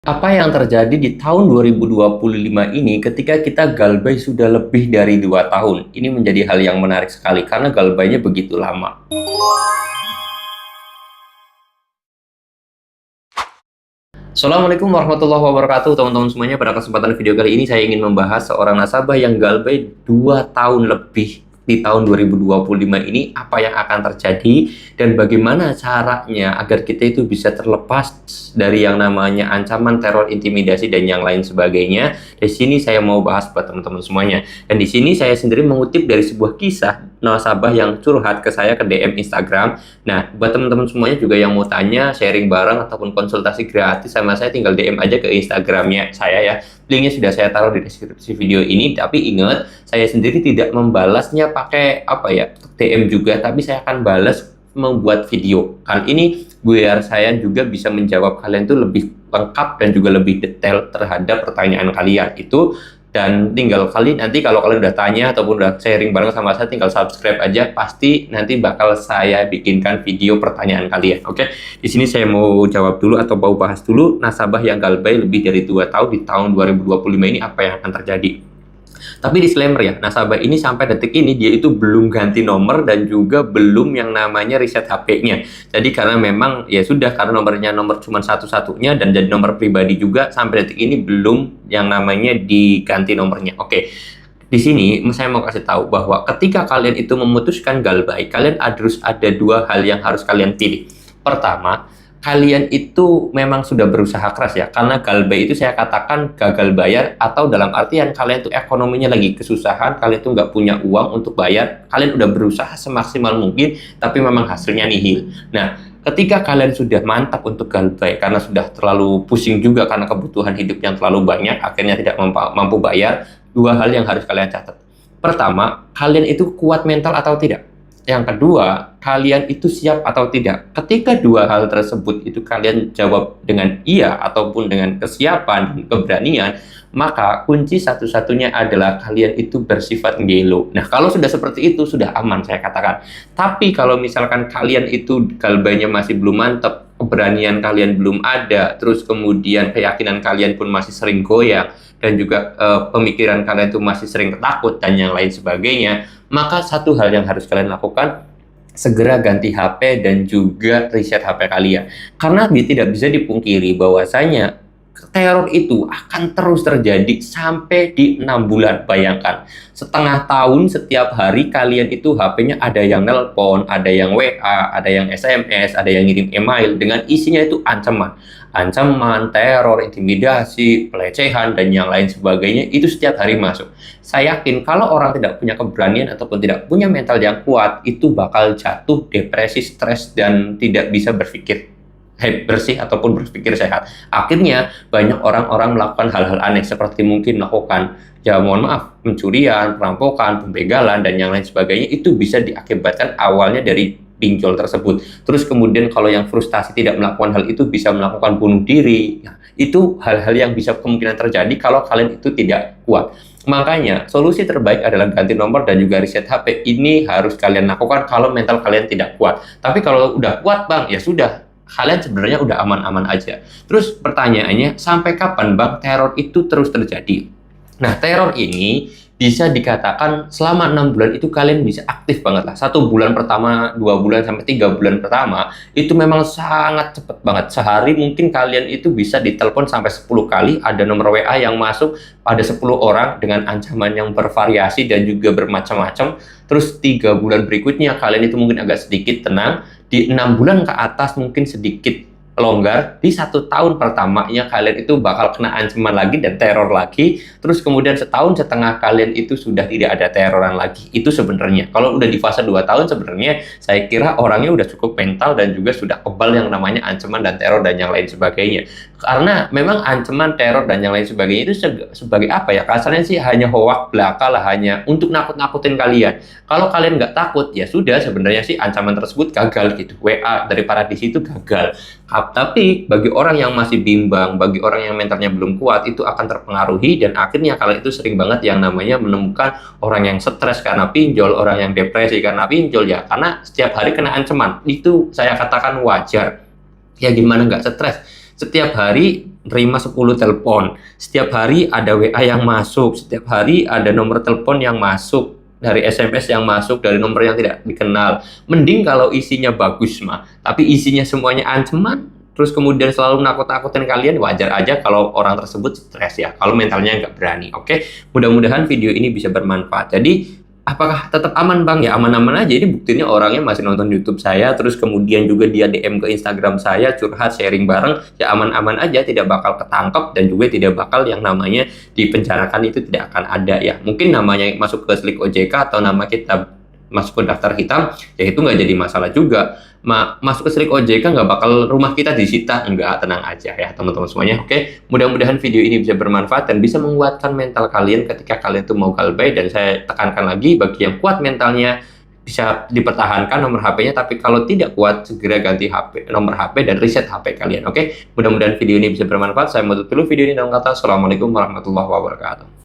Apa yang terjadi di tahun 2025 ini ketika kita galbay sudah lebih dari 2 tahun? Ini menjadi hal yang menarik sekali karena galbaynya begitu lama. Assalamualaikum warahmatullahi wabarakatuh teman-teman semuanya. Pada kesempatan video kali ini saya ingin membahas seorang nasabah yang galbay 2 tahun lebih di tahun 2025 ini, apa yang akan terjadi dan bagaimana caranya agar kita itu bisa terlepas dari yang namanya ancaman, teror, intimidasi dan yang lain sebagainya. Di sini saya mau bahas buat teman-teman semuanya. Dan di sini saya sendiri mengutip dari sebuah kisah nasabah yang curhat ke saya ke DM Instagram. Nah, buat teman-teman semuanya juga yang mau tanya, sharing bareng ataupun konsultasi gratis sama saya, tinggal DM aja ke Instagramnya saya ya. Linknya sudah saya taruh di deskripsi video ini. Tapi ingat, saya sendiri tidak membalasnya pakai DM juga, tapi saya akan balas membuat video. Kan ini biar saya juga bisa menjawab kalian tuh lebih lengkap dan juga lebih detail terhadap pertanyaan kalian itu. Dan tinggal nanti kalau kalian udah tanya ataupun udah sharing bareng sama saya, tinggal subscribe aja, pasti nanti bakal saya bikinkan video pertanyaan kalian. Oke, di sini saya mau jawab dulu atau mau bahas dulu nasabah yang galbay lebih dari 2 tahun di tahun 2025 ini, apa yang akan terjadi. Tapi disclaimer ya, nasabah ini sampai detik ini dia itu belum ganti nomor dan juga belum yang namanya reset HP-nya. Jadi karena memang ya sudah, karena nomornya nomor cuma satu-satunya dan jadi nomor pribadi juga, sampai detik ini belum yang namanya diganti nomornya. Oke. Di sini saya mau kasih tahu bahwa ketika kalian itu memutuskan galbay, kalian harus ada 2 hal yang harus kalian pilih. Pertama, kalian itu memang sudah berusaha keras ya, karena galbay itu saya katakan gagal bayar, atau dalam artian kalian tuh ekonominya lagi kesusahan, kalian tuh nggak punya uang untuk bayar, kalian udah berusaha semaksimal mungkin, tapi memang hasilnya nihil. Nah, ketika kalian sudah mantap untuk galbay, karena sudah terlalu pusing juga karena kebutuhan hidup yang terlalu banyak, akhirnya tidak mampu bayar, 2 hal yang harus kalian catat. Pertama, kalian itu kuat mental atau tidak? Yang kedua, kalian itu siap atau tidak? Ketika 2 hal tersebut itu kalian jawab dengan iya ataupun dengan kesiapan dan keberanian, maka kunci satu-satunya adalah kalian itu bersifat gelo. Nah, kalau sudah seperti itu, sudah aman saya katakan. Tapi kalau misalkan kalian itu galbaynya masih belum mantap, keberanian kalian belum ada, terus kemudian keyakinan kalian pun masih sering goyang, dan juga pemikiran kalian itu masih sering takut dan yang lain sebagainya, maka satu hal yang harus kalian lakukan, segera ganti HP dan juga reset HP kalian. Karena tidak bisa dipungkiri bahwasanya teror itu akan terus terjadi sampai di 6 bulan. Bayangkan, setengah tahun setiap hari kalian itu HP-nya ada yang nelpon, ada yang WA, ada yang SMS, ada yang ngirim email dengan isinya itu ancaman, teror, intimidasi, pelecehan dan yang lain sebagainya, itu setiap hari masuk. Saya yakin kalau orang tidak punya keberanian ataupun tidak punya mental yang kuat, itu bakal jatuh depresi, stres, dan tidak bisa berpikir bersih ataupun berpikir sehat. Akhirnya banyak orang-orang melakukan hal-hal aneh, seperti mungkin melakukan, ya mohon maaf, pencurian, perampokan, pembegalan dan yang lain sebagainya. Itu bisa diakibatkan awalnya dari pinjol tersebut. Terus kemudian kalau yang frustasi tidak melakukan hal itu, bisa melakukan bunuh diri. Nah, itu hal-hal yang bisa kemungkinan terjadi kalau kalian itu tidak kuat. Makanya solusi terbaik adalah ganti nomor dan juga reset HP. Ini harus kalian lakukan kalau mental kalian tidak kuat. Tapi kalau udah kuat bang, ya sudah, kalian sebenarnya udah aman-aman aja. Terus pertanyaannya, sampai kapan bang teror itu terus terjadi? Nah, teror ini bisa dikatakan selama 6 bulan itu kalian bisa aktif banget lah. 1 bulan pertama, 2 bulan sampai 3 bulan pertama itu memang sangat cepet banget. Sehari mungkin kalian itu bisa ditelepon sampai 10 kali, ada nomor WA yang masuk pada 10 orang dengan ancaman yang bervariasi dan juga bermacam-macam. Terus 3 bulan berikutnya kalian itu mungkin agak sedikit tenang. Di 6 bulan ke atas mungkin sedikit longgar. Di 1 tahun pertamanya kalian itu bakal kena ancaman lagi dan teror lagi. Terus kemudian setahun setengah kalian itu sudah tidak ada teroran lagi. Itu sebenarnya kalau udah di fase 2 tahun, sebenarnya saya kira orangnya udah cukup mental dan juga sudah kebal yang namanya ancaman dan teror dan yang lain sebagainya. Karena memang ancaman, teror dan yang lain sebagainya itu sebagai apa ya, kasarnya sih hanya hoak belaka lah, hanya untuk nakut-nakutin kalian. Kalau kalian nggak takut, ya sudah, sebenarnya sih ancaman tersebut gagal gitu. WA dari paradisi itu gagal. Tapi bagi orang yang masih bimbang, bagi orang yang mentalnya belum kuat, itu akan terpengaruhi dan akhirnya kalian itu sering banget yang namanya menemukan orang yang stres karena pinjol, orang yang depresi karena pinjol ya, karena setiap hari kena ancaman. Itu saya katakan wajar. Ya gimana nggak stres? Setiap hari nerima 10 telepon. Setiap hari ada WA yang masuk, setiap hari ada nomor telepon yang masuk, dari SMS yang masuk, dari nomor yang tidak dikenal. Mending kalau isinya bagus mah, tapi isinya semuanya ancaman, terus kemudian selalu nakut-nakutin kalian, wajar aja kalau orang tersebut stres ya, kalau mentalnya nggak berani. Oke, mudah-mudahan video ini bisa bermanfaat. Jadi, apakah tetap aman Bang? Ya aman-aman aja. Ini buktinya orangnya masih nonton YouTube saya, terus kemudian juga dia DM ke Instagram saya, curhat, sharing bareng, ya aman-aman aja, tidak bakal ketangkep dan juga tidak bakal yang namanya dipenjarakan, itu tidak akan ada ya. Mungkin namanya masuk ke slik OJK atau nama kita masuk ke daftar hitam, ya itu nggak jadi masalah juga. Masuk ke slik OJK nggak bakal rumah kita disita, enggak, tenang aja ya teman-teman semuanya. Oke, mudah-mudahan video ini bisa bermanfaat dan bisa menguatkan mental kalian ketika kalian tuh mau galbay. Dan saya tekankan lagi, bagi yang kuat mentalnya bisa dipertahankan nomor HP-nya, tapi kalau tidak kuat segera ganti nomor HP dan reset HP kalian. Oke, mudah-mudahan video ini bisa bermanfaat. Saya mau tutup dulu video ini dengan kata assalamualaikum warahmatullahi wabarakatuh.